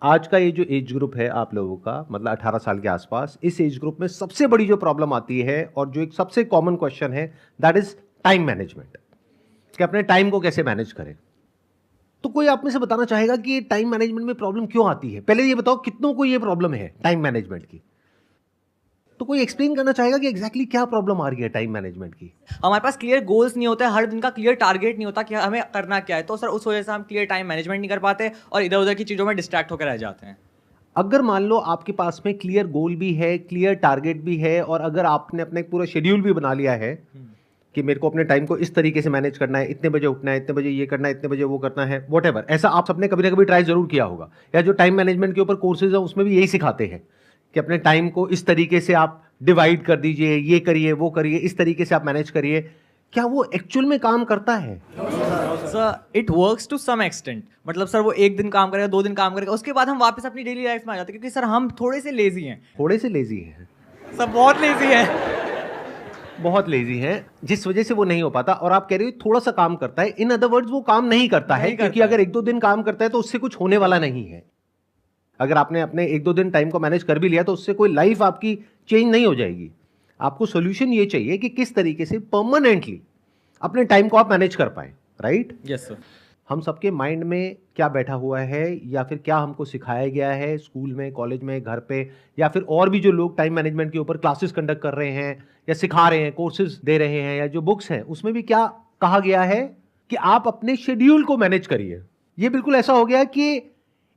आज का ये जो एज ग्रुप है आप लोगों का, मतलब 18 साल के आसपास, इस एज ग्रुप में सबसे बड़ी जो प्रॉब्लम आती है और जो एक सबसे कॉमन क्वेश्चन है, दैट इज टाइम मैनेजमेंट, कि अपने टाइम को कैसे मैनेज करें। तो कोई आप में से बताना चाहेगा कि टाइम मैनेजमेंट में प्रॉब्लम क्यों आती है? पहले ये बताओ कितनों को ये प्रॉब्लम है टाइम मैनेजमेंट की। तो कोई एक्सप्लेन करना चाहेगा कि एग्जैक्टली क्या प्रॉब्लम आ रही है टाइम मैनेजमेंट की? हमारे पास क्लियर गोल्स नहीं होते, हर दिन का क्लियर टारगेट नहीं होता कि हमें करना क्या है। तो सर उस वजह से हम क्लियर टाइम मैनेजमेंट नहीं कर पाते और इधर उधर की चीज़ों में डिस्ट्रैक्ट होकर रह जाते हैं। अगर मान लो आपके पास में क्लियर गोल भी है, क्लियर टारगेट भी है, और अगर आपने अपने पूरा शेड्यूल भी बना लिया है कि मेरे को अपने टाइम को इस तरीके से मैनेज करना है, इतने बजे उठना है, इतने बजे ये करना है, इतने बजे वो करना है, वॉटेवर, ऐसा आप सबने कभी ना कभी ट्राई जरूर किया होगा। या जो टाइम मैनेजमेंट के ऊपर कोर्सेज है उसमें भी यही सिखाते हैं कि अपने टाइम को इस तरीके से आप डिवाइड कर दीजिए, ये करिए वो करिए, इस तरीके से आप मैनेज करिए। क्या वो एक्चुअल में काम करता है? Sir it works to some extent. मतलब सर वो एक दिन काम करेगा, 2 दिन काम करेगा, उसके बाद हम वापस अपनी डेली लाइफ में आ जाते हैं, क्योंकि सर हम थोड़े से लेजी हैं। थोड़े से लेजी है, सर बहुत लेजी है। बहुत लेजी है, जिस वजह से वो नहीं हो पाता। और आप कह रहे हो थोड़ा सा काम करता है, इन अदर वर्ड्स वो काम नहीं करता है, क्योंकि अगर 1-2 दिन काम करता है तो उससे कुछ होने वाला नहीं है। अगर आपने अपने 1-2 दिन टाइम को मैनेज कर भी लिया तो उससे कोई लाइफ आपकी चेंज नहीं हो जाएगी। आपको सोल्यूशन ये चाहिए कि किस तरीके से परमानेंटली अपने टाइम को आप मैनेज कर पाए, राइट? Yes sir. हम सबके माइंड में क्या बैठा हुआ है, या फिर क्या हमको सिखाया गया है स्कूल में, कॉलेज में, घर पे, या फिर और भी जो लोग टाइम मैनेजमेंट के ऊपर क्लासेस कंडक्ट कर रहे हैं या सिखा रहे हैं, कोर्सेज दे रहे हैं, या जो बुक्स हैं उसमें भी क्या कहा गया है कि आप अपने शेड्यूल को मैनेज करिए। ये बिल्कुल ऐसा हो गया कि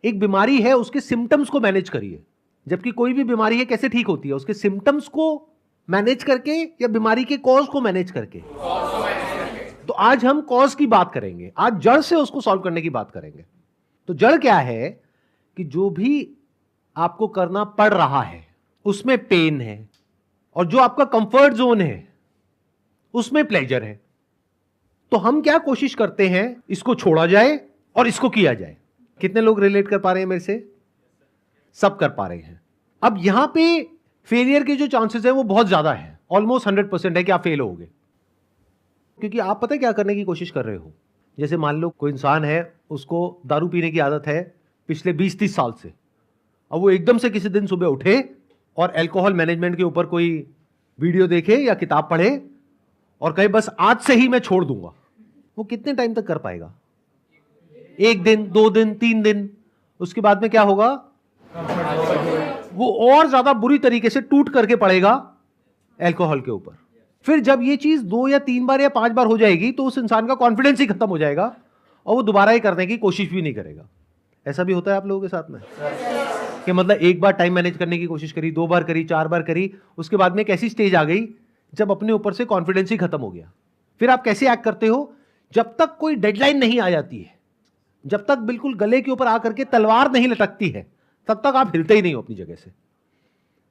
एक बीमारी है, उसके सिम्टम्स को मैनेज करिए। जबकि कोई भी बीमारी है कैसे ठीक होती है? उसके सिम्टम्स को मैनेज करके या बीमारी के कॉज को मैनेज करके। तो आज हम कॉज की बात करेंगे, आज जड़ से उसको सॉल्व करने की बात करेंगे। तो जड़ क्या है कि जो भी आपको करना पड़ रहा है उसमें पेन है, और जो आपका कंफर्ट जोन है उसमें प्लेजर है। तो हम क्या कोशिश करते हैं, इसको छोड़ा जाए और इसको किया जाए। कितने लोग रिलेट कर पा रहे हैं मेरे से? सब कर पा रहे हैं। अब यहां पे फेलियर के जो चांसेस है वो बहुत ज्यादा है, ऑलमोस्ट 100% है कि आप फेल होगे। क्योंकि आप पता है क्या करने की कोशिश कर रहे हो? जैसे मान लो कोई इंसान है, उसको दारू पीने की आदत है पिछले 20-30 साल से। अब वो एकदम से किसी दिन सुबह उठे और अल्कोहल मैनेजमेंट के ऊपर कोई वीडियो देखे या किताब पढ़े और कहे बस आज से ही मैं छोड़ दूंगा। वो कितने टाइम तक कर पाएगा? 1 दिन, 2 दिन, 3 दिन। उसके बाद में क्या होगा? वो और ज्यादा बुरी तरीके से टूट करके पड़ेगा अल्कोहल के ऊपर। फिर जब ये चीज 2 या 3 बार या 5 बार हो जाएगी तो उस इंसान का कॉन्फिडेंस ही खत्म हो जाएगा और वो दोबारा ये करने की कोशिश भी नहीं करेगा। ऐसा भी होता है आप लोगों के साथ में कि मतलब एक बार टाइम मैनेज करने की कोशिश करी, 2 बार करी, 4 बार करी, उसके बाद में एक ऐसी स्टेज आ गई जब अपने ऊपर से कॉन्फिडेंस ही खत्म हो गया। फिर आप कैसे एक्ट करते हो? जब तक कोई डेडलाइन नहीं आ जाती है, जब तक बिल्कुल गले के ऊपर आकर के तलवार नहीं लटकती है, तब तक आप हिलते ही नहीं हो अपनी जगह से।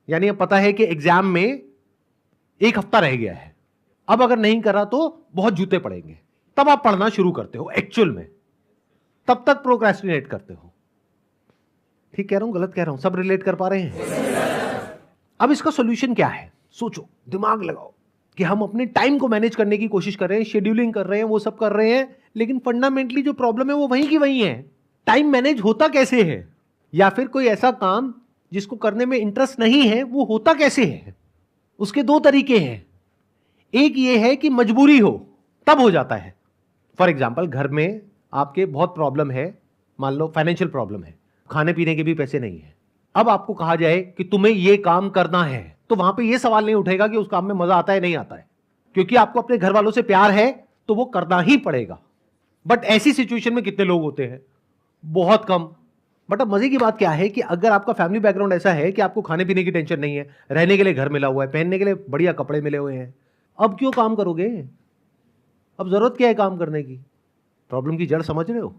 यानी अब पता है कि एग्जाम में 1 हफ्ता रह गया है, अब अगर नहीं करा तो बहुत जूते पड़ेंगे, तब आप पढ़ना शुरू करते हो एक्चुअल में। तब तक प्रोक्रेस्टिनेट करते हो। ठीक कह रहा हूं, गलत कह रहा हूं? सब रिलेट कर पा रहे हैं? अब इसका सॉल्यूशन क्या है? सोचो, दिमाग लगाओ कि हम अपने टाइम को मैनेज करने की कोशिश कर रहे हैं, शेड्यूलिंग कर रहे हैं, वो सब कर रहे हैं, लेकिन फंडामेंटली जो प्रॉब्लम है वो वहीं की वहीं है। टाइम मैनेज होता कैसे है? या फिर कोई ऐसा काम जिसको करने में इंटरेस्ट नहीं है वो होता कैसे है? उसके 2 तरीके हैं। एक ये है कि मजबूरी हो तब हो जाता है। फॉर एग्जाम्पल, घर में आपके बहुत प्रॉब्लम है, मान लो फाइनेंशियल प्रॉब्लम है, खाने पीने के भी पैसे नहीं है। अब आपको कहा जाए कि तुम्हें ये काम करना है, तो वहां पे ये सवाल नहीं उठेगा कि उस काम में मजा आता है नहीं आता है, क्योंकि आपको अपने घर वालों से प्यार है तो वो करना ही पड़ेगा। बट ऐसी सिचुएशन में कितने लोग होते हैं? बहुत कम। बट अब मजे की बात क्या है कि अगर आपका फैमिली बैकग्राउंड ऐसा है कि आपको खाने पीने की टेंशन नहीं है, रहने के लिए घर मिला हुआ है, पहनने के लिए बढ़िया कपड़े मिले हुए हैं, अब क्यों काम करोगे? अब जरूरत क्या है काम करने की? प्रॉब्लम की जड़ समझ रहे हो?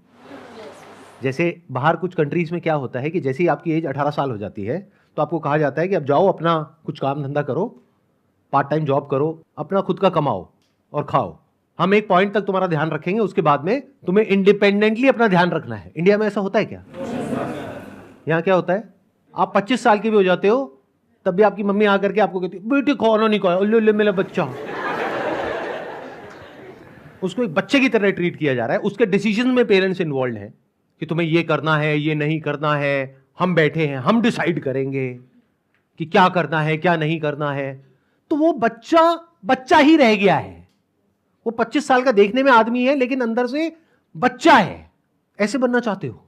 जैसे बाहर कुछ कंट्रीज में क्या होता है कि जैसे ही आपकी एज 18 साल हो जाती है तो आपको कहा जाता है कि अब जाओ अपना कुछ काम धंधा करो, पार्ट टाइम जॉब करो, अपना खुद का कमाओ और खाओ। हम एक पॉइंट तक तुम्हारा ध्यान रखेंगे, उसके बाद में तुम्हें इंडिपेंडेंटली अपना ध्यान रखना है। इंडिया में ऐसा होता है क्या? यहाँ क्या होता है, आप 25 साल के भी हो जाते हो तब भी आपकी मम्मी आकर के आपको कहती है बेटी खाना नहीं खाया, ले मेरा बच्चा। उसको एक बच्चे की तरह ट्रीट किया जा रहा है। उसके डिसीजन में पेरेंट्स इन्वॉल्व हैं कि तुम्हें ये करना है, ये नहीं करना है, हम बैठे हैं, हम डिसाइड करेंगे कि क्या करना है क्या नहीं करना है, तो वो बच्चा बच्चा ही रह गया है। वो 25 साल का देखने में आदमी है लेकिन अंदर से बच्चा है। ऐसे बनना चाहते हो?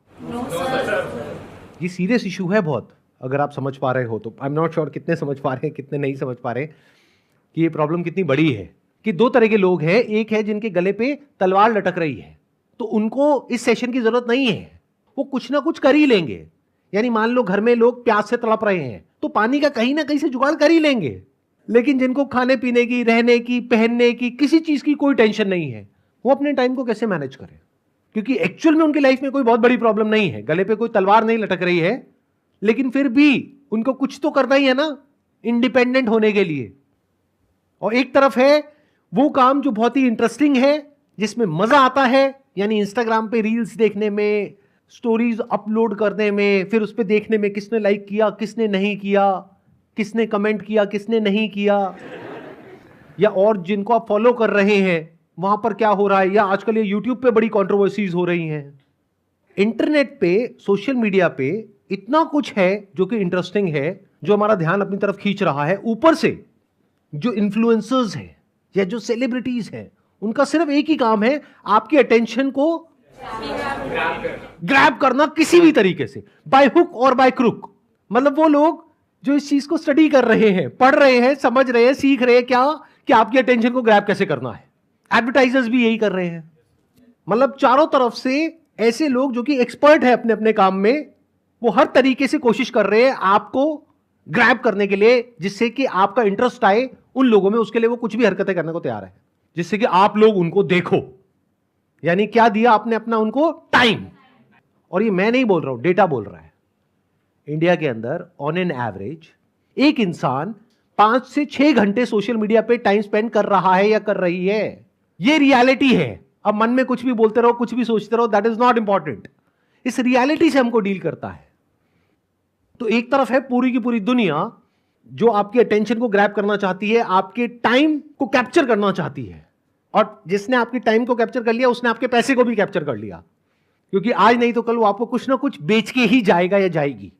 ये सीरियस इशू है बहुत, अगर आप समझ पा रहे हो तो। आई एम नॉट श्योर कितने समझ पा रहे हैं कितने नहीं समझ पा रहे कि ये प्रॉब्लम कितनी बड़ी है। कि दो तरह के लोग हैं, एक है जिनके गले पे तलवार लटक रही है, तो उनको इस सेशन की जरूरत नहीं है, वो कुछ ना कुछ कर ही लेंगे। यानी मान लो घर में लोग प्यास से तड़प रहे हैं तो पानी का कहीं ना कहीं से जुगाड़ कर ही लेंगे। लेकिन जिनको खाने पीने की, रहने की, पहनने की, किसी चीज की कोई टेंशन नहीं है, वो अपने टाइम को कैसे मैनेज करें? क्योंकि एक्चुअल में उनकी लाइफ में कोई बहुत बड़ी प्रॉब्लम नहीं है, गले पे कोई तलवार नहीं लटक रही है, लेकिन फिर भी उनको कुछ तो करना ही है ना इंडिपेंडेंट होने के लिए। और एक तरफ है वो काम जो बहुत ही इंटरेस्टिंग है, जिसमें मजा आता है, यानी इंस्टाग्राम पे रील्स देखने में, स्टोरीज अपलोड करने में, फिर उस पर देखने में किसने लाइक किया किसने नहीं किया, किसने कमेंट किया किसने नहीं किया, या और जिनको आप फॉलो कर रहे हैं वहां पर क्या हो रहा है, या आजकल ये यूट्यूब पे बड़ी कंट्रोवर्सीज हो रही हैं। इंटरनेट पे, सोशल मीडिया पे इतना कुछ है जो कि इंटरेस्टिंग है, जो हमारा ध्यान अपनी तरफ खींच रहा है। ऊपर से जो इन्फ्लुएंसर्स हैं या जो सेलिब्रिटीज हैं, उनका सिर्फ एक ही काम है, आपकी अटेंशन को ग्रैब करना किसी भी तरीके से, बाय हुक और बाय क्रुक। मतलब वो लोग जो इस चीज को स्टडी कर रहे हैं, पढ़ रहे हैं, समझ रहे हैं, सीख रहे हैं क्या कि आपकी अटेंशन को ग्रैब कैसे करना है। एडवर्टाइजर्स भी यही कर रहे हैं। मतलब चारों तरफ से ऐसे लोग जो कि एक्सपर्ट है अपने अपने काम में, वो हर तरीके से कोशिश कर रहे हैं आपको ग्रैब करने के लिए, जिससे कि आपका इंटरेस्ट आए उन लोगों में, उसके लिए वो कुछ भी हरकतें करने को तैयार है, जिससे कि आप लोग उनको देखो। यानी क्या दिया आपने अपना उनको? टाइम। और ये मैं नहीं बोल रहा हूं, डेटा बोल रहा है। इंडिया के अंदर ऑन एन एवरेज एक इंसान 5 से 6 घंटे सोशल मीडिया पे टाइम स्पेंड कर रहा है या कर रही है। ये रियलिटी है। अब मन में कुछ भी बोलते रहो, कुछ भी सोचते रहो, दैट इज नॉट इंपॉर्टेंट। इस रियलिटी से हमको डील करता है। तो एक तरफ है पूरी की पूरी दुनिया जो आपकी अटेंशन को ग्रैब करना चाहती है, आपके टाइम को कैप्चर करना चाहती है, और जिसने आपकी टाइम को कैप्चर कर लिया उसने आपके पैसे को भी कैप्चर कर लिया, क्योंकि आज नहीं तो कल वो आपको कुछ ना कुछ बेच के ही जाएगा या जाएगी।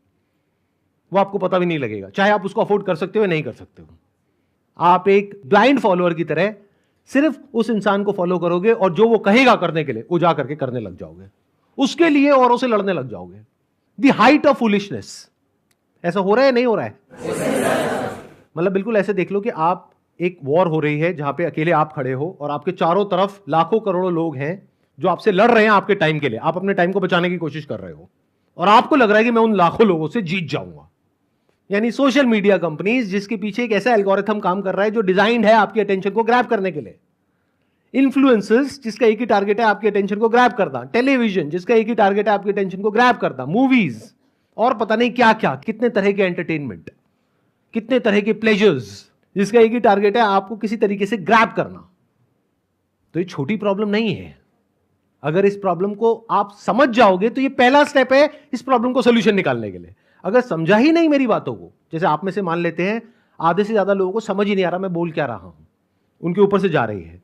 वो आपको पता भी नहीं लगेगा, चाहे आप उसको अफोर्ड कर सकते हो या नहीं कर सकते हो। आप एक ब्लाइंड फॉलोअर की तरह सिर्फ उस इंसान को फॉलो करोगे और जो वो कहेगा करने के लिए वो जा करके करने लग जाओगे, उसके लिए औरों से लड़ने लग जाओगे। The height of foolishness. ऐसा हो रहा है नहीं हो रहा है? मतलब बिल्कुल ऐसे देख लो कि आप, एक वॉर हो रही है जहां पे अकेले आप खड़े हो और आपके चारों तरफ लाखों करोड़ों लोग हैं जो आपसे लड़ रहे हैं आपके टाइम के लिए। आप अपने टाइम को बचाने की कोशिश कर रहे हो और आपको लग रहा है कि मैं उन लाखों लोगों से जीत जाऊंगा। यानी सोशल मीडिया कंपनीज जिसके पीछे एक ऐसा एल्गोरिथम काम कर रहा है जो डिजाइंड है आपकी अटेंशन को ग्रैब करने के लिए। इन्फ्लुएंसर्स जिसका एक ही टारगेट है आपकी अटेंशन को ग्रैब करना। टेलीविजन जिसका एक ही टारगेट है आपकी अटेंशन को ग्रैब करना। मूवीज और पता नहीं क्या क्या, कितने तरह के एंटरटेनमेंट, कितने तरह के प्लेजर्स जिसका एक ही टारगेट है आपको किसी तरीके से ग्रैब करना। तो ये छोटी प्रॉब्लम नहीं है। अगर इस प्रॉब्लम को आप समझ जाओगे तो ये पहला स्टेप है इस प्रॉब्लम को सोल्यूशन निकालने के लिए। अगर समझा ही नहीं मेरी बातों को, जैसे आप में से मान लेते हैं आधे से ज्यादा लोगों को समझ ही नहीं आ रहा मैं बोल क्या रहा हूं, उनके ऊपर से जा रही है,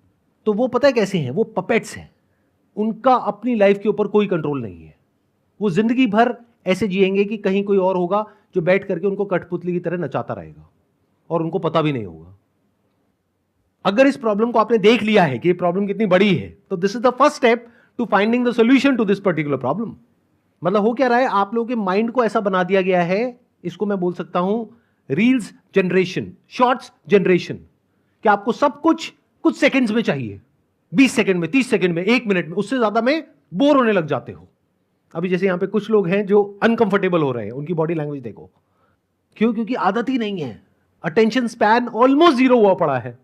तो वो पता है कैसे हैं? वो पपेट्स हैं। उनका अपनी लाइफ के ऊपर कोई कंट्रोल नहीं है। वो जिंदगी भर ऐसे जिएंगे कि कहीं कोई और होगा जो बैठ करके उनको कठपुतली की तरह नचाता रहेगा और उनको पता भी नहीं होगा। अगर इस प्रॉब्लम को आपने देख लिया है कि ये प्रॉब्लम कितनी बड़ी है, तो this is the first step to finding the solution to this particular problem. मतलब हो क्या रहा है, आप लोगों के माइंड को ऐसा बना दिया गया है, इसको मैं बोल सकता हूं रील्स जनरेशन, शॉर्ट्स जनरेशन, कि आपको सब कुछ कुछ सेकंड्स में चाहिए, 20 सेकंड में, 30 सेकंड में, 1 मिनट में, उससे ज्यादा में बोर होने लग जाते हो। अभी जैसे यहां पे कुछ लोग हैं जो अनकंफर्टेबल हो रहे हैं, उनकी बॉडी लैंग्वेज देखो। क्यों? क्योंकि आदत ही नहीं है। अटेंशन स्पैन ऑलमोस्ट 0 हुआ पड़ा है।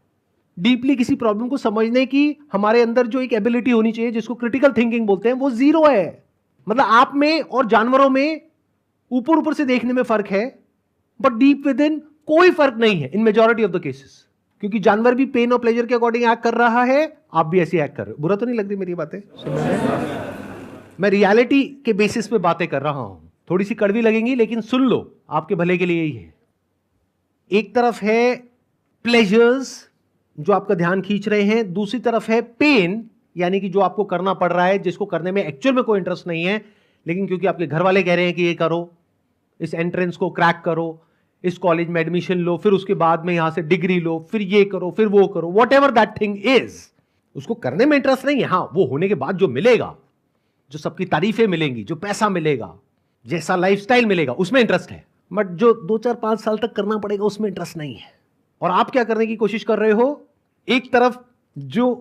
डीपली किसी प्रॉब्लम को समझने की हमारे अंदर जो एक एबिलिटी होनी चाहिए, जिसको क्रिटिकल थिंकिंग बोलते हैं, वो 0 है। मतलब आप में और जानवरों में ऊपर ऊपर से देखने में फर्क है, बट डीप विद इन कोई फर्क नहीं है इन मेजॉरिटी ऑफ द केसेस। क्योंकि जानवर भी पेन और प्लेजर के अकॉर्डिंग एक्ट कर रहा है, आप भी ऐसे एक्ट कर रहे हो। बुरा तो नहीं लग रही मेरी बातें? मैं रियलिटी के बेसिस पे बातें कर रहा हूं, थोड़ी सी कड़वी लगेंगी लेकिन सुन लो, आपके भले के लिए ही है। एक तरफ है प्लेजर्स जो आपका ध्यान खींच रहे हैं, दूसरी तरफ है पेन, यानी कि जो आपको करना पड़ रहा है, जिसको करने में एक्चुअल में कोई इंटरेस्ट नहीं है, लेकिन क्योंकि आपके घर वाले कह रहे हैं कि ये करो, इस एंट्रेंस को क्रैक करो, इस कॉलेज में एडमिशन लो, फिर उसके बाद में यहां से डिग्री लो, फिर ये करो, फिर वो करो, what ever that thing is, उसको करने में इंटरेस्ट नहीं है। हां, वो होने के बाद जो मिलेगा, जो सबकी तारीफें मिलेंगी, जो पैसा मिलेगा, जैसा लाइफस्टाइल मिलेगा, उसमें इंटरेस्ट है। बट जो 2-4-5 साल तक करना पड़ेगा उसमें इंटरेस्ट नहीं है। और आप क्या करने की कोशिश कर रहे हो? एक तरफ जो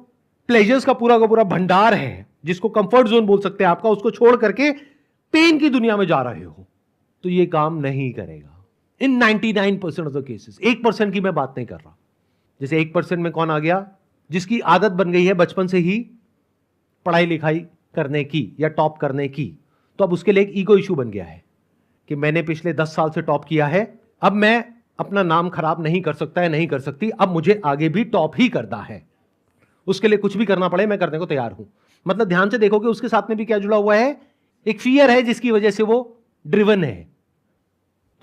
प्लेजर्स का पूरा भंडार है, जिसको कंफर्ट जोन बोल सकते हैं आपका, उसको छोड़ करके पेन की दुनिया में जा रहे हो, तो ये काम नहीं करेगा इन 99% ऑफ द केसेस। 1% की मैं बात नहीं कर रहा। जैसे 1% में कौन आ गया? जिसकी आदत बन गई है बचपन से ही पढ़ाई लिखाई करने की या टॉप करने की, तो अब उसके लिए एक ईगो इशू बन गया है कि मैंने पिछले 10 साल से टॉप किया है, अब मैं अपना नाम खराब नहीं कर सकता है, नहीं कर सकती, अब मुझे आगे भी टॉप ही करना है। उसके लिए कुछ भी करना पड़े मैं करने को तैयार हूं। मतलब ध्यान से देखोगे उसके साथ में भी क्या जुड़ा हुआ है? एक फियर है जिसकी वजह से वो ड्रिवन है।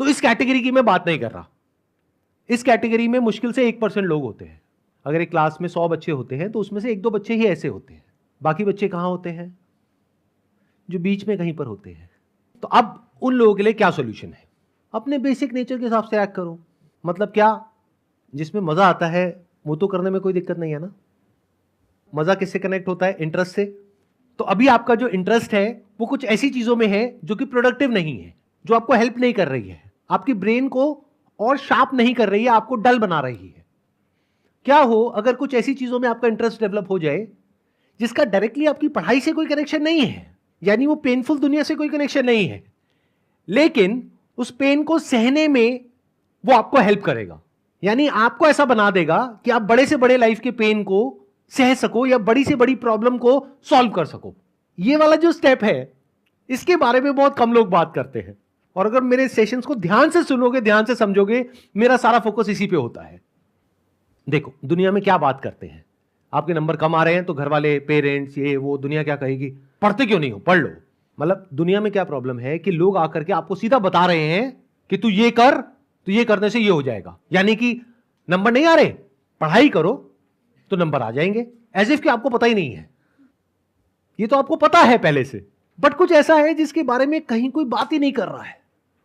तो इस कैटेगरी की मैं बात नहीं कर रहा। इस कैटेगरी में मुश्किल से 1% लोग होते हैं। अगर एक क्लास में 100 बच्चे होते हैं तो उसमें से 1-2 बच्चे ही ऐसे होते हैं। बाकी बच्चे कहां होते हैं? जो बीच में कहीं पर होते हैं। तो अब उन लोगों के लिए क्या सॉल्यूशन है? अपने बेसिक नेचर के हिसाब से एक्ट करो। मतलब क्या? जिसमें मजा आता है वो तो करने में कोई दिक्कत नहीं है ना। मजा किससे कनेक्ट होता है? इंटरेस्ट से। तो अभी आपका जो इंटरेस्ट है वो कुछ ऐसी चीजों में है जो कि प्रोडक्टिव नहीं है, जो आपको हेल्प नहीं कर रही है, आपकी ब्रेन को और शार्प नहीं कर रही है, आपको डल बना रही है। क्या हो अगर कुछ ऐसी चीजों में आपका इंटरेस्ट डेवलप हो जाए जिसका डायरेक्टली आपकी पढ़ाई से कोई कनेक्शन नहीं है, यानी वो पेनफुल दुनिया से कोई कनेक्शन नहीं है, लेकिन उस पेन को सहने में वो आपको हेल्प करेगा। यानी आपको ऐसा बना देगा कि आप बड़े से बड़े लाइफ के पेन को सह सको या बड़ी से बड़ी प्रॉब्लम को सॉल्व कर सको। ये वाला जो स्टेप है इसके बारे में बहुत कम लोग बात करते हैं। और अगर मेरे सेशंस को ध्यान से सुनोगे, ध्यान से समझोगे, मेरा सारा फोकस इसी पे होता है। देखो दुनिया में क्या बात करते हैं, आपके नंबर कम आ रहे हैं तो घर वाले, पेरेंट्स, ये वो, दुनिया क्या कहेगी? पढ़ते क्यों नहीं हो? पढ़ लो। मतलब दुनिया में क्या प्रॉब्लम है कि लोग आकर के आपको सीधा बता रहे हैं कि तू ये कर, तो ये करने से ये हो जाएगा। यानी कि नंबर नहीं आ रहे, पढ़ाई करो तो नंबर आ जाएंगे। एज इफ कि आपको पता ही नहीं है। ये तो आपको पता है पहले से, बट कुछ ऐसा है जिसके बारे में कहीं कोई बात ही नहीं कर रहा है।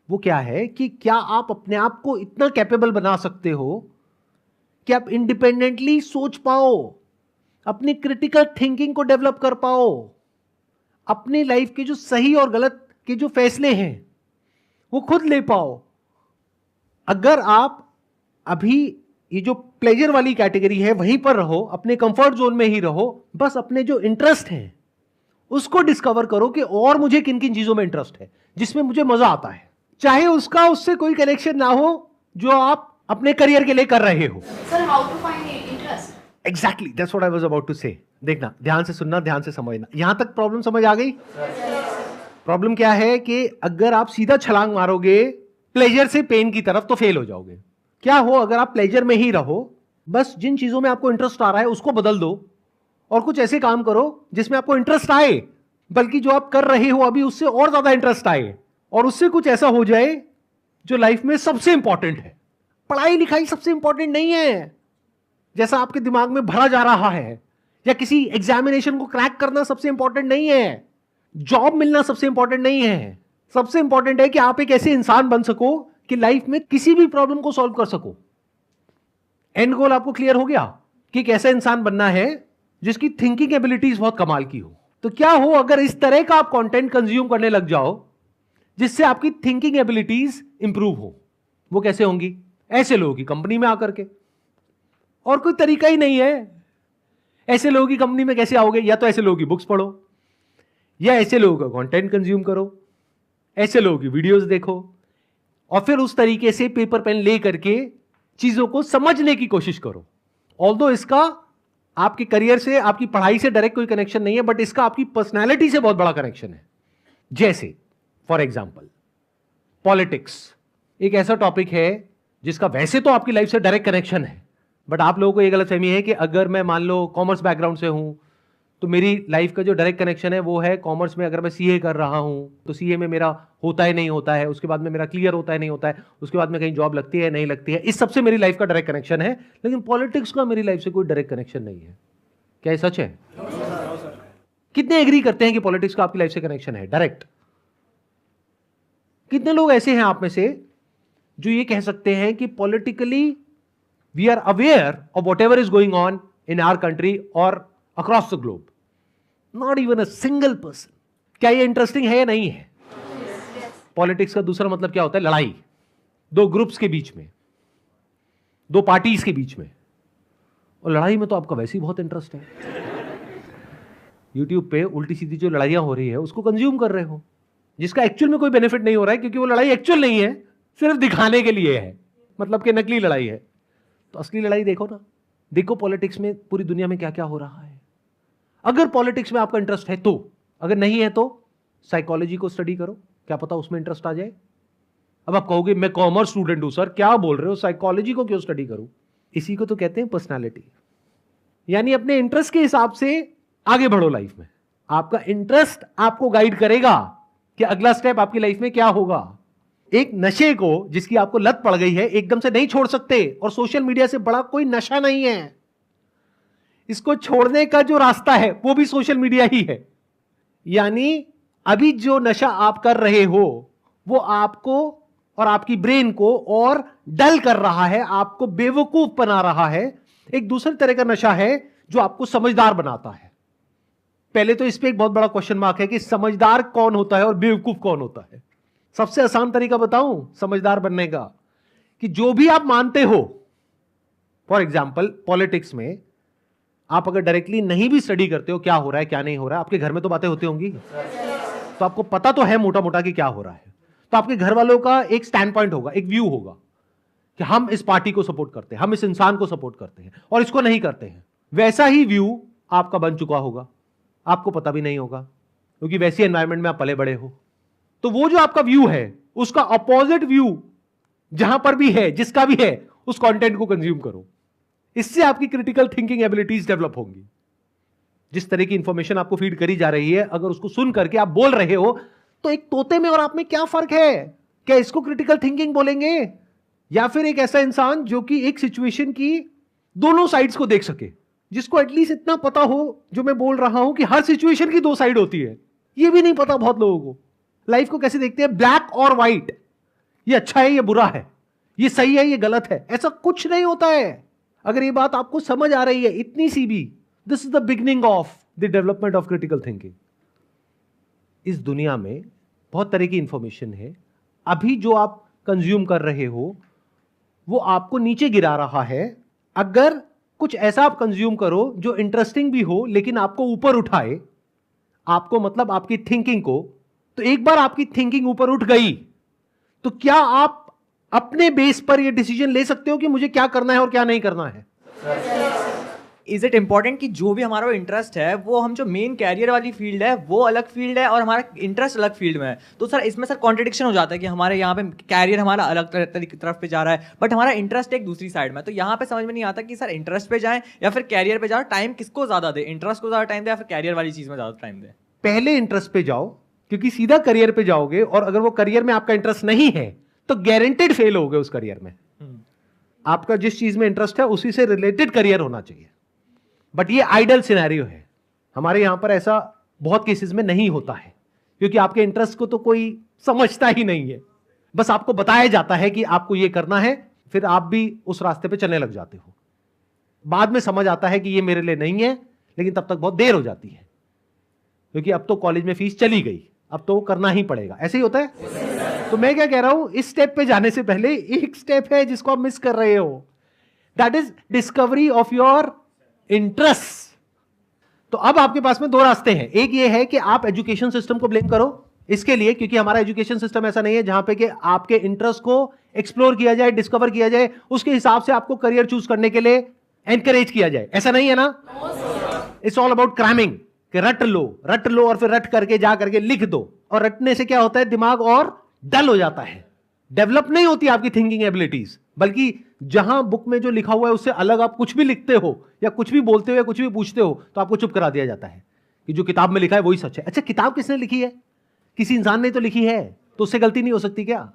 वो क्या है कि क्या आप अपने आप को इतना कैपेबल बना सकते हो कि आप इंडिपेंडेंटली सोच पाओ, अपनी क्रिटिकल थिंकिंग को डेवलप कर पाओ, अपनी लाइफ के जो सही और गलत के जो फैसले हैं वो खुद ले पाओ। अगर आप अभी ये जो प्लेजर वाली कैटेगरी है वहीं पर रहो, अपने कंफर्ट जोन में ही रहो, बस अपने जो इंटरेस्ट हैं उसको डिस्कवर करो कि और मुझे किन किन चीजों में इंटरेस्ट है, जिसमें मुझे मजा आता है, चाहे उसका उससे कोई कनेक्शन ना हो जो आप अपने करियर के लिए कर रहे हो। Sir, how to find interest? Exactly, that's what I was about to say. देखना, ध्यान से सुनना, ध्यान से समझना। यहां तक प्रॉब्लम समझ आ गई? प्रॉब्लम क्या है कि अगर आप सीधा छलांग मारोगे प्लेजर से पेन की तरफ तो फेल हो जाओगे। क्या हो अगर आप प्लेजर में ही रहो, बस जिन चीजों में आपको इंटरेस्ट आ रहा है उसको बदल दो और कुछ ऐसे काम करो जिसमें आपको इंटरेस्ट आए, बल्कि जो आप कर रहे हो अभी उससे और ज्यादा इंटरेस्ट आए, और उससे कुछ ऐसा हो जाए जो लाइफ में सबसे इंपॉर्टेंट है। पढ़ाई लिखाई सबसे इंपॉर्टेंट नहीं है जैसा आपके दिमाग में भरा जा रहा है, या किसी एग्जामिनेशन को क्रैक करना सबसे इंपॉर्टेंट नहीं है, जॉब मिलना सबसे इंपॉर्टेंट नहीं है। सबसे इंपॉर्टेंट है कि आप एक ऐसे इंसान बन सको कि लाइफ में किसी भी प्रॉब्लम को सॉल्व कर सको। एंड गोल आपको क्लियर हो गया कि एक ऐसा इंसान बनना है जिसकी थिंकिंग एबिलिटीज बहुत कमाल की हो। तो क्या हो अगर इस तरह का आप कंटेंट कंज्यूम करने लग जाओ जिससे आपकी थिंकिंग एबिलिटीज इंप्रूव हो? वो कैसे होंगी? ऐसे लोगों की कंपनी में आकर के, और कोई तरीका ही नहीं है। ऐसे लोगों की कंपनी में कैसे आओगे? या तो ऐसे लोगों की बुक्स पढ़ो, या ऐसे लोगों का कंटेंट कंज्यूम करो, ऐसे लोगों की वीडियोस देखो, और फिर उस तरीके से पेपर पेन ले करके चीजों को समझने की कोशिश करो। ऑल्दो इसका आपके करियर से, आपकी पढ़ाई से डायरेक्ट कोई कनेक्शन नहीं है, बट इसका आपकी पर्सनैलिटी से बहुत बड़ा कनेक्शन है। जैसे फॉर एग्जाम्पल पॉलिटिक्स एक ऐसा टॉपिक है जिसका वैसे तो आपकी लाइफ से डायरेक्ट कनेक्शन है, बट आप लोगों को यह गलतफहमी है कि अगर मैं मान लो कॉमर्स बैकग्राउंड से हूं तो मेरी लाइफ का जो डायरेक्ट कनेक्शन है वो है कॉमर्स में। अगर मैं सीए कर रहा हूं तो सीए में मेरा होता है नहीं होता है, उसके बाद में मेरा क्लियर होता है नहीं होता है, उसके बाद में कहीं जॉब लगती है नहीं लगती है, इस सबसे मेरी लाइफ का डायरेक्ट कनेक्शन है। लेकिन पॉलिटिक्स का मेरी लाइफ से कोई डायरेक्ट कनेक्शन नहीं है। क्या ये सच है? कितने एग्री करते हैं कि पॉलिटिक्स का आपकी लाइफ से कनेक्शन है डायरेक्ट? कितने लोग ऐसे हैं आप में से जो ये कह सकते हैं कि politically we are aware of whatever is going on in our country और across the globe? Not even a single person. क्या ये इंटरेस्टिंग है या नहीं है? पॉलिटिक्स का दूसरा मतलब क्या होता है? लड़ाई, दो ग्रुप्स के बीच में, दो पार्टीज के बीच में। और लड़ाई में तो आपका वैसे ही बहुत इंटरेस्ट है। यूट्यूब पे उल्टी सीधी जो लड़ाइयां हो रही है उसको कंज्यूम कर रहे हो, जिसका एक्चुअल में कोई बेनिफिट नहीं हो रहा है, क्योंकि वो लड़ाई एक्चुअल नहीं है, सिर्फ दिखाने के लिए है, मतलब कि नकली लड़ाई है। तो असली लड़ाई देखो ना, देखो पॉलिटिक्स में पूरी दुनिया में क्या क्या हो रहा है। अगर पॉलिटिक्स में आपका इंटरेस्ट है तो, अगर नहीं है तो साइकोलॉजी को स्टडी करो, क्या पता उसमें इंटरेस्ट आ जाए। अब आप कहोगे मैं कॉमर्स स्टूडेंट हूं सर, क्या बोल रहे हो, साइकोलॉजी को क्यों स्टडी करूं? इसी को तो कहते हैं पर्सनालिटी, यानी अपने इंटरेस्ट के हिसाब से आगे बढ़ो लाइफ में। आपका इंटरेस्ट आपको गाइड करेगा कि अगला स्टेप आपकी लाइफ में क्या होगा। एक नशे को जिसकी आपको लत पड़ गई है एकदम से नहीं छोड़ सकते, और सोशल मीडिया से बड़ा कोई नशा नहीं है। इसको छोड़ने का जो रास्ता है वो भी सोशल मीडिया ही है। यानी अभी जो नशा आप कर रहे हो वो आपको और आपकी ब्रेन को और डल कर रहा है, आपको बेवकूफ बना रहा है। एक दूसरे तरह का नशा है जो आपको समझदार बनाता है। पहले तो इस पे एक बहुत बड़ा क्वेश्चन मार्क है कि समझदार कौन होता है और बेवकूफ कौन होता है। सबसे आसान तरीका बताऊं समझदार बनने का, कि जो भी आप मानते हो, फॉर एग्जाम्पल पॉलिटिक्स में आप अगर डायरेक्टली नहीं भी स्टडी करते हो क्या हो रहा है क्या नहीं हो रहा है, आपके घर में तो बातें होती होंगी, तो आपको पता तो है मोटा मोटा कि क्या हो रहा है। तो आपके घर वालों का एक स्टैंड पॉइंट होगा, एक व्यू होगा कि हम इस पार्टी को सपोर्ट करते हैं, हम इस इंसान को सपोर्ट करते हैं और इसको नहीं करते हैं। वैसा ही व्यू आपका बन चुका होगा, आपको पता भी नहीं होगा, क्योंकि वैसी एनवायरनमेंट में आप पले बड़े हो। तो वो जो आपका व्यू है उसका अपोजिट व्यू जहां पर भी है, जिसका भी है, उस कंटेंट को कंज्यूम करो। इससे आपकी क्रिटिकल थिंकिंग एबिलिटीज डेवलप होंगी। जिस तरह की इंफॉर्मेशन आपको फीड करी जा रही है, अगर उसको सुन करके आप बोल रहे हो, तो एक तोते में और आप में क्या फर्क है? क्या इसको क्रिटिकल थिंकिंग बोलेंगे, या फिर एक ऐसा इंसान जो कि एक सिचुएशन की दोनों साइड्स को देख सके, जिसको एटलीस्ट इतना पता हो जो मैं बोल रहा हूं कि हर सिचुएशन की दो साइड होती है। ये भी नहीं पता बहुत लोगों को। लाइफ को कैसे देखते हैं, ब्लैक और व्हाइट, ये अच्छा है ये बुरा है, ये सही है ये गलत है, ऐसा कुछ नहीं होता है। अगर ये बात आपको समझ आ रही है इतनी सी भी, this is the beginning of the development of critical thinking. इस दुनिया में बहुत तरह की इंफॉर्मेशन है, अभी जो आप कंज्यूम कर रहे हो वो आपको नीचे गिरा रहा है। अगर कुछ ऐसा आप कंज्यूम करो जो इंटरेस्टिंग भी हो लेकिन आपको ऊपर उठाए, आपको मतलब आपकी थिंकिंग को, तो एक बार आपकी थिंकिंग ऊपर उठ गई तो क्या आप अपने बेस पर यह डिसीजन ले सकते हो कि मुझे क्या करना है और क्या नहीं करना है। इज इट इंपॉर्टेंट कि जो भी हमारा इंटरेस्ट है वो हम जो मेन कैरियर वाली फील्ड है वो अलग फील्ड है और हमारा इंटरेस्ट अलग फील्ड में है, तो सर इसमें सर कॉन्ट्रडिक्शन हो जाता है कि हमारे यहाँ पे कैरियर हमारा अलग तरफ पे जा रहा है बट हमारा इंटरेस्ट एक दूसरी साइड में। तो यहाँ पे समझ में नहीं आता कि सर इंटरेस्ट पे जाएं या फिर कैरियर पे जाओ, टाइम किसको ज्यादा दे, इंटरेस्ट को ज्यादा टाइम दे या फिर कैरियर वाली चीज में ज्यादा टाइम दे। पहले इंटरेस्ट पे जाओ, क्योंकि सीधा करियर पे जाओगे और अगर वो करियर में आपका इंटरेस्ट नहीं है तो गारंटेड फेल होगे उस करियर में। आपका जिस चीज में इंटरेस्ट है उसी से रिलेटेड करियर होना चाहिए। बट ये आइडल सिनेरियो है, हमारे यहां पर ऐसा बहुत केसेस में नहीं होता है, क्योंकि आपके इंटरेस्ट को तो कोई समझता ही नहीं है। बस आपको बताया जाता है कि आपको ये करना है, फिर आप भी उस रास्ते पे चलने लग जाते हो। बाद में समझ आता है कि ये मेरे लिए नहीं है, लेकिन तब तक बहुत देर हो जाती है, क्योंकि अब तो कॉलेज में फीस चली गई, अब तो वो करना ही पड़ेगा। ऐसे ही होता है। तो मैं क्या कह रहा हूं, इस स्टेप पे जाने से पहले एक स्टेप है जिसको आप मिस कर रहे हो, that is discovery of your interest. तो अब आपके पास में दो रास्ते हैं। एक ये है कि आप एजुकेशन सिस्टम को ब्लेम करो इसके लिए, क्योंकि हमारा एजुकेशन सिस्टम ऐसा नहीं है जहां पे कि आपके इंटरेस्ट को एक्सप्लोर किया जाए, डिस्कवर किया जाए, उसके हिसाब से आपको करियर चूज करने के लिए एनकरेज किया जाए। ऐसा नहीं है ना। इट्स ऑल अबाउट क्रैमिंग, कि रट लो और फिर रट करके जा करके लिख दो, और रटने से क्या होता है, दिमाग और डल हो जाता है, डेवलप नहीं होती आपकी थिंकिंग एबिलिटीज। बल्कि जहां बुक में जो लिखा हुआ है उससे अलग आप कुछ भी लिखते हो या कुछ भी बोलते हो या कुछ भी पूछते हो तो आपको चुप करा दिया जाता है कि जो किताब में लिखा है वही सच है। अच्छा, किताब किसने लिखी है? किसी इंसान ने तो लिखी है, तो उससे गलती नहीं हो सकती क्या?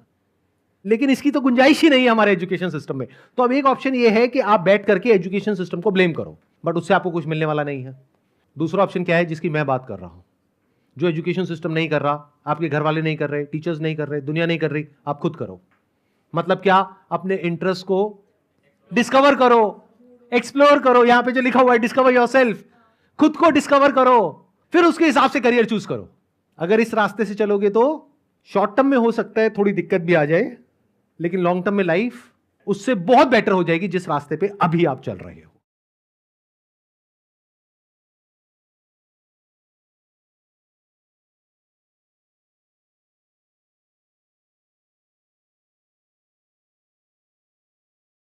लेकिन इसकी तो गुंजाइश ही नहीं है हमारे एजुकेशन सिस्टम में। तो अब एक ऑप्शन ये है कि आप बैठ करके एजुकेशन सिस्टम को ब्लेम करो, बट उससे आपको कुछ मिलने वाला नहीं है। दूसरा ऑप्शन क्या है जिसकी मैं बात कर रहा हूं, जो एजुकेशन सिस्टम नहीं कर रहा, आपके घर वाले नहीं कर रहे, टीचर्स नहीं कर रहे, दुनिया नहीं कर रही, आप खुद करो। मतलब क्या? अपने इंटरेस्ट को डिस्कवर करो, एक्सप्लोर करो। यहां पे जो लिखा हुआ है डिस्कवर योरसेल्फ, खुद को डिस्कवर करो, फिर उसके हिसाब से करियर चूज करो। अगर इस रास्ते से चलोगे तो शॉर्ट टर्म में हो सकता है थोड़ी दिक्कत भी आ जाए, लेकिन लॉन्ग टर्म में लाइफ उससे बहुत बेटर हो जाएगी जिस रास्ते पे अभी आप चल रहे हो।